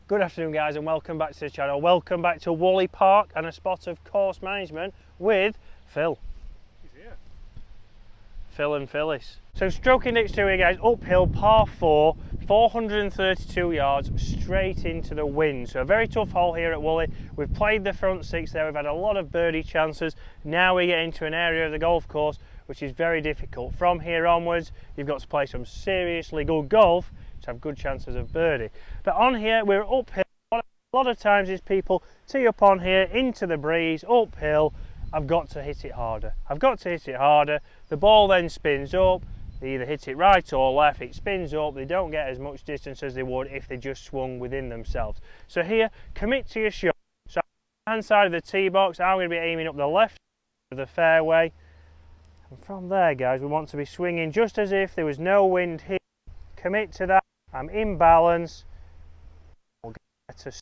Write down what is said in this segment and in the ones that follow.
Good afternoon guys and welcome back to the channel. Welcome back to Whalley Park and a spot of course management with Phil. He's here. Phil and Phyllis. So stroke index 2 here guys, uphill par 4, 432 yards straight into the wind. So a very tough hole here at Whalley. We've played the front six there, we've had a lot of birdie chances. Now we get into an area of the golf course which is very difficult. From here onwards you've got to play some seriously good golf to have good chances of birdie. But on here we're uphill. A lot of times is people tee up on here into the breeze, uphill. I've got to hit it harder. I've got to hit it harder. The ball then spins up. They either hit it right or left. It spins up. They don't get as much distance as they would if they just swung within themselves. So here, commit to your shot. So on the hand side of the tee box, I'm going to be aiming up the left of the fairway. And from there, guys, we want to be swinging just as if there was no wind here. Commit to that. I'm in balance. We'll get to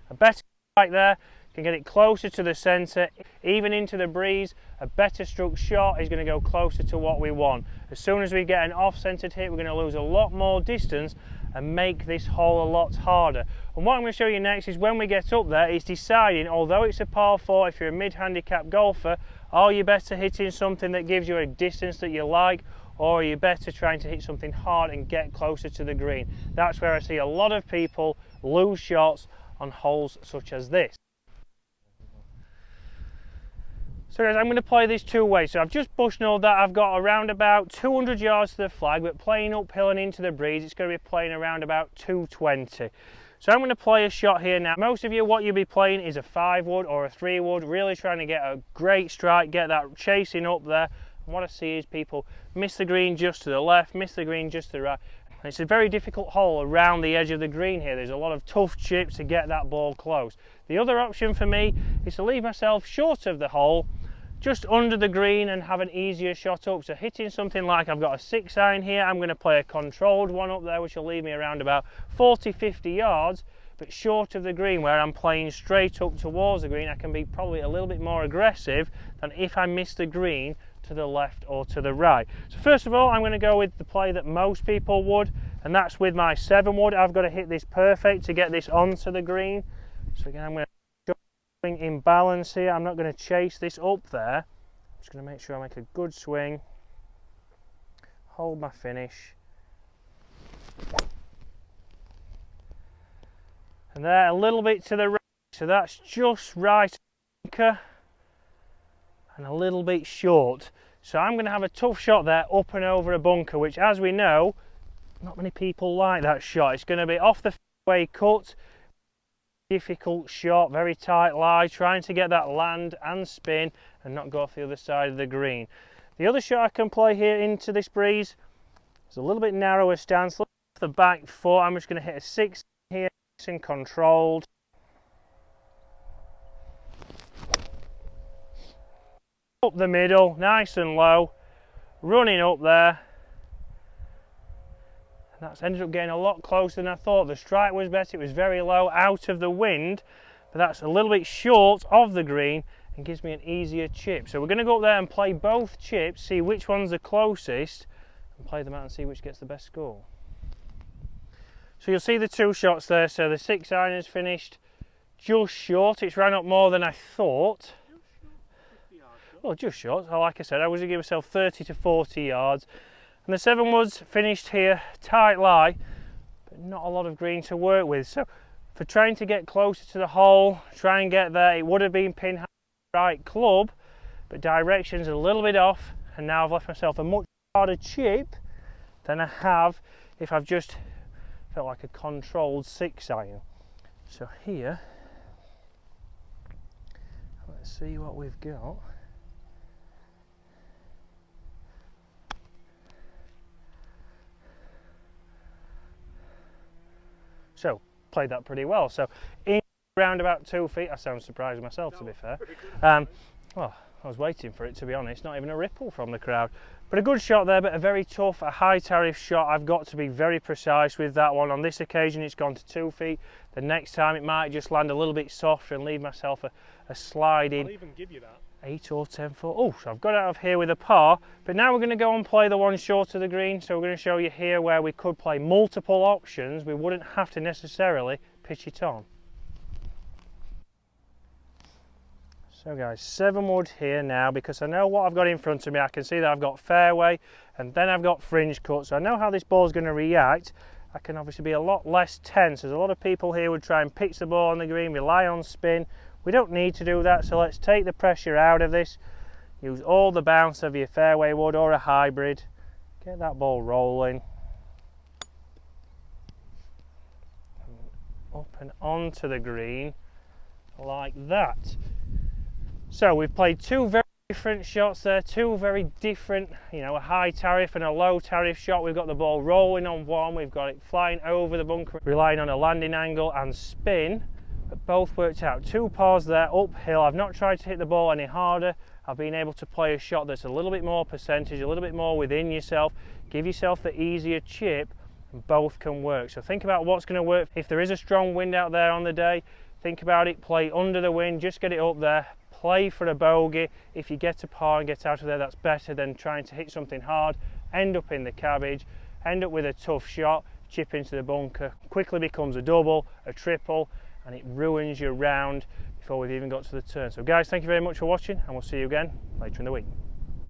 a better right there, can get it closer to the centre, even into the breeze. A better struck shot is going to go closer to what we want. As soon as we get an off-centred hit, we're going to lose a lot more distance and make this hole a lot harder. And what I'm going to show you next is when we get up there, it's deciding, although it's a par 4, if you're a mid-handicap golfer, are you better hitting something that gives you a distance that you like, or are you better trying to hit something hard and get closer to the green? That's where I see a lot of people lose shots on holes such as this. So guys, I'm going to play this two ways. So I've just bushnelled that. I've got around about 200 yards to the flag, but playing uphill and into the breeze, it's going to be playing around about 220. So I'm going to play a shot here now. Most of you, what you'll be playing is a 5-wood or a 3-wood, really trying to get a great strike, get that chasing up there. And what I see is people miss the green just to the left, miss the green just to the right. It's a very difficult hole around the edge of the green here. There's a lot of tough chips to get that ball close. The other option for me is to leave myself short of the hole, just under the green, and have an easier shot up. So hitting something like I've got a 6-iron here, I'm going to play a controlled one up there which will leave me around about 40-50 yards, but short of the green, where I'm playing straight up towards the green. I can be probably a little bit more aggressive than if I miss the green to the left or to the right. So first of all, I'm going to go with the play that most people would, and that's with my 7-wood. I've got to hit this perfect to get this onto the green. So again, I'm going to swing in balance here. I'm not going to chase this up there. I'm just going to make sure I make a good swing, hold my finish, and there a little bit to the right, so that's just right anchor and a little bit short. So I'm going to have a tough shot there up and over a bunker, which, as we know, not many people like that shot. It's going to be off the fairway cut, difficult shot, very tight lie, trying to get that land and spin and not go off the other side of the green. The other shot I can play here into this breeze is a little bit narrower stance. Look off the back foot. I'm just going to hit a 6 here, nice and controlled. Up the middle, nice and low, running up there. And that's ended up getting a lot closer than I thought. The strike was better, it was very low, out of the wind, but that's a little bit short of the green and gives me an easier chip. So we're going to go up there and play both chips, see which one's the closest, and play them out and see which gets the best score. So you'll see the two shots there. So the 6-iron is finished just short. It's ran up more than I thought. Well, just short. So like I said, I was going to give myself 30 to 40 yards. And the 7-wood's finished here, tight lie, but not a lot of green to work with. So for trying to get closer to the hole, try and get there, it would have been pin right club, but direction's a little bit off, and now I've left myself a much harder chip than I have if I've just felt like a controlled 6-iron. So here, let's see what we've got. So, played that pretty well. So, in around about 2 feet, I sound surprised myself, to be fair. Well, I was waiting for it, to be honest, not even a ripple from the crowd. But a good shot there, but a very tough, a high tariff shot. I've got to be very precise with that one. On this occasion, it's gone to 2 feet. The next time, it might just land a little bit softer and leave myself a slide in. I'll even give you that. 8 or 10 foot. Oh, so I've got out of here with a par, but now we're going to go and play the one short of the green. So we're going to show you here where we could play multiple options. We wouldn't have to necessarily pitch it on. So guys, 7 wood here now, because I know what I've got in front of me. I can see that I've got fairway and then I've got fringe cut, so I know how this ball is going to react. I can obviously be a lot less tense. There's a lot of people here would try and pitch the ball on the green, rely on spin. We don't need to do that, so let's take the pressure out of this. Use all the bounce of your fairway wood or a hybrid. Get that ball rolling. Up and onto the green like that. So we've played 2 very different shots there, 2 very different, you know, a high tariff and a low tariff shot. We've got the ball rolling on one, we've got it flying over the bunker, relying on a landing angle and spin. But both worked out. 2 pars there uphill. I've not tried to hit the ball any harder. I've been able to play a shot that's a little bit more percentage, a little bit more within yourself. Give yourself the easier chip, and both can work. So think about what's going to work. If there is a strong wind out there on the day, think about it. Play under the wind, just get it up there. Play for a bogey. If you get a par and get out of there, that's better than trying to hit something hard, end up in the cabbage, end up with a tough shot, chip into the bunker. Quickly becomes a double, a triple, and it ruins your round before we've even got to the turn. So guys, thank you very much for watching, and we'll see you again later in the week.